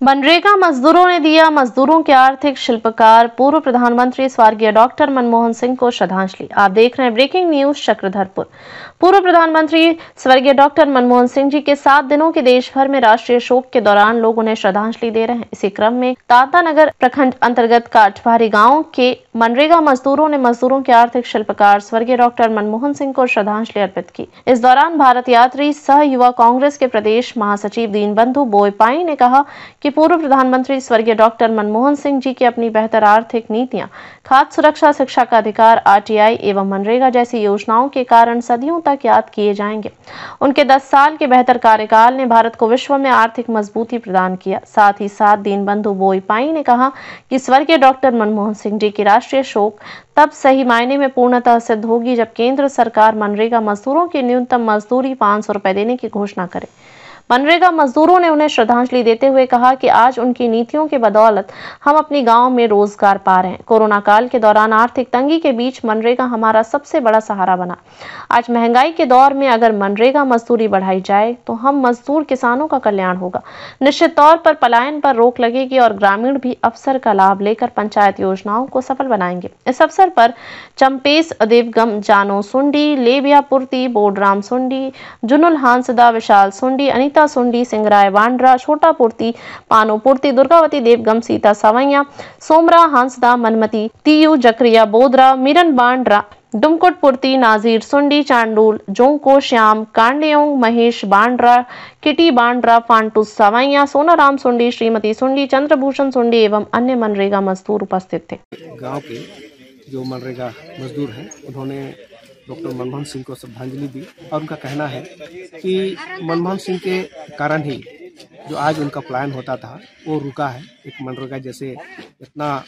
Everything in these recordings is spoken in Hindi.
मनरेगा मजदूरों ने दिया मजदूरों के आर्थिक शिल्पकार पूर्व प्रधानमंत्री स्वर्गीय डॉक्टर मनमोहन सिंह को श्रद्धांजलि। आप देख रहे हैं ब्रेकिंग न्यूज चक्रधरपुर। पूर्व प्रधानमंत्री स्वर्गीय डॉक्टर मनमोहन सिंह जी के 7 दिनों के देश भर में राष्ट्रीय शोक के दौरान लोग उन्हें श्रद्धांजलि दे रहे हैं। इसी क्रम में तातानगर प्रखंड अंतर्गत काठभारी गाँव के मनरेगा मजदूरों ने मजदूरों के आर्थिक शिल्पकार स्वर्गीय डॉक्टर मनमोहन सिंह को श्रद्धांजलि अर्पित की। इस दौरान भारत यात्री सह युवा कांग्रेस के प्रदेश महासचिव दीनबंधु बोयपाई ने कहा कि पूर्व प्रधानमंत्री स्वर्गीय डॉक्टर मनमोहन सिंह जी की अपनी बेहतर आर्थिक नीतियां, खाद्य सुरक्षा, शिक्षा का अधिकार, आरटीआई एवं मनरेगा जैसी योजनाओं के कारण सदियों तक याद किए जाएंगे। उनके 10 साल के बेहतर कार्यकाल ने भारत को विश्व में आर्थिक मजबूती प्रदान किया। साथ ही साथ दीनबंधु बोयपाई ने कहा कि स्वर्गीय डॉक्टर मनमोहन सिंह जी की राष्ट्रीय शोक तब सही मायने में पूर्णतः सिद्ध होगी जब केंद्र सरकार मनरेगा मजदूरों की न्यूनतम मजदूरी 500 रुपए देने की घोषणा करे। मनरेगा मजदूरों ने उन्हें श्रद्धांजलि देते हुए कहा कि आज उनकी नीतियों के बदौलत हम अपनी गांव में रोजगार पा रहे हैं। कोरोना काल के दौरान आर्थिक तंगी के बीच मनरेगा हमारा सबसे बड़ा सहारा बना। आज महंगाई के दौर में अगर मनरेगा मजदूरी बढ़ाई जाए तो हम मजदूर किसानों का कल्याण होगा। निश्चित तौर पर पलायन पर रोक लगेगी और ग्रामीण भी अवसर का लाभ लेकर पंचायत योजनाओं को सफल बनाएंगे। इस अवसर पर चंपेश देवगम, जानो सुंडी, लेबिया पुर्ती, बोडराम सुंडी, जुनुल हांसदा, विशाल सुंडी, अनिता सुंडी, सिंगराय बांड्रा, छोटा पुर्ती, पानो पुर्ती, दुर्गावती देवगम, सीता सवैया, सोमरा हांसदा, मनमती, तीयू, जकरिया बोदरा, मिरन बांड्रा, डुमकुट पुर्ती, नाजीर सुंडी, चांडूल, जोंको श्याम, कांडेयों, महेश बांड्रा, किटी बांड्रा, फांटू सवैया, सोनाराम सुंडी, श्रीमती सुंडी, चंद्रभूषण सुंडी एवं अन्य मनरेगा मजदूर उपस्थित थे। गांव के जो मनरेगा मजदूर हैं उन्होंने डॉक्टर मनमोहन सिंह को श्रद्धांजलि दी और उनका कहना है कि मनमोहन सिंह के कारण ही जो आज उनका प्लान होता था वो रुका है। एक मनरेगा जैसे इतना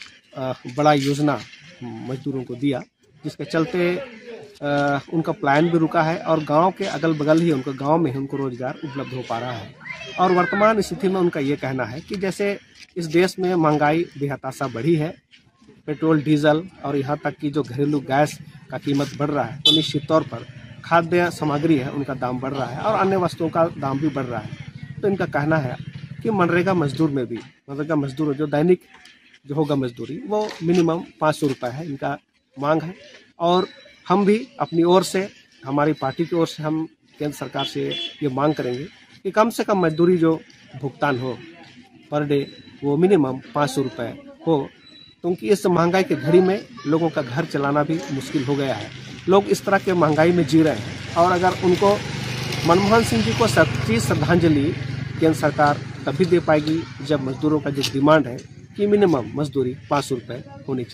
बड़ा योजना मजदूरों को दिया जिसके चलते उनका प्लान भी रुका है और गांव के अगल बगल ही उनका गांव में ही उनको रोजगार उपलब्ध हो पा रहा है। और वर्तमान स्थिति में उनका ये कहना है कि जैसे इस देश में महंगाई बेहताशा बढ़ी है, पेट्रोल, डीजल और यहाँ तक कि जो घरेलू गैस का कीमत बढ़ रहा है, तो निश्चित तौर पर खाद्य सामग्री है उनका दाम बढ़ रहा है और अन्य वस्तुओं का दाम भी बढ़ रहा है। तो इनका कहना है कि मनरेगा मजदूर में भी मनरेगा मजदूर जो दैनिक जो होगा मजदूरी वो मिनिमम 500 रुपये है, इनका मांग है। और हम भी अपनी ओर से, हमारी पार्टी की ओर से हम केंद्र सरकार से ये मांग करेंगे कि कम से कम मजदूरी जो भुगतान हो पर डे वो मिनिमम 500 रुपये हो, क्योंकि इस महंगाई की घड़ी में लोगों का घर चलाना भी मुश्किल हो गया है। लोग इस तरह के महंगाई में जी रहे हैं और अगर उनको मनमोहन सिंह जी को सच्ची श्रद्धांजलि केंद्र सरकार तभी दे पाएगी जब मजदूरों का जो डिमांड है कि मिनिमम मजदूरी 500 रुपये होनी चाहिए।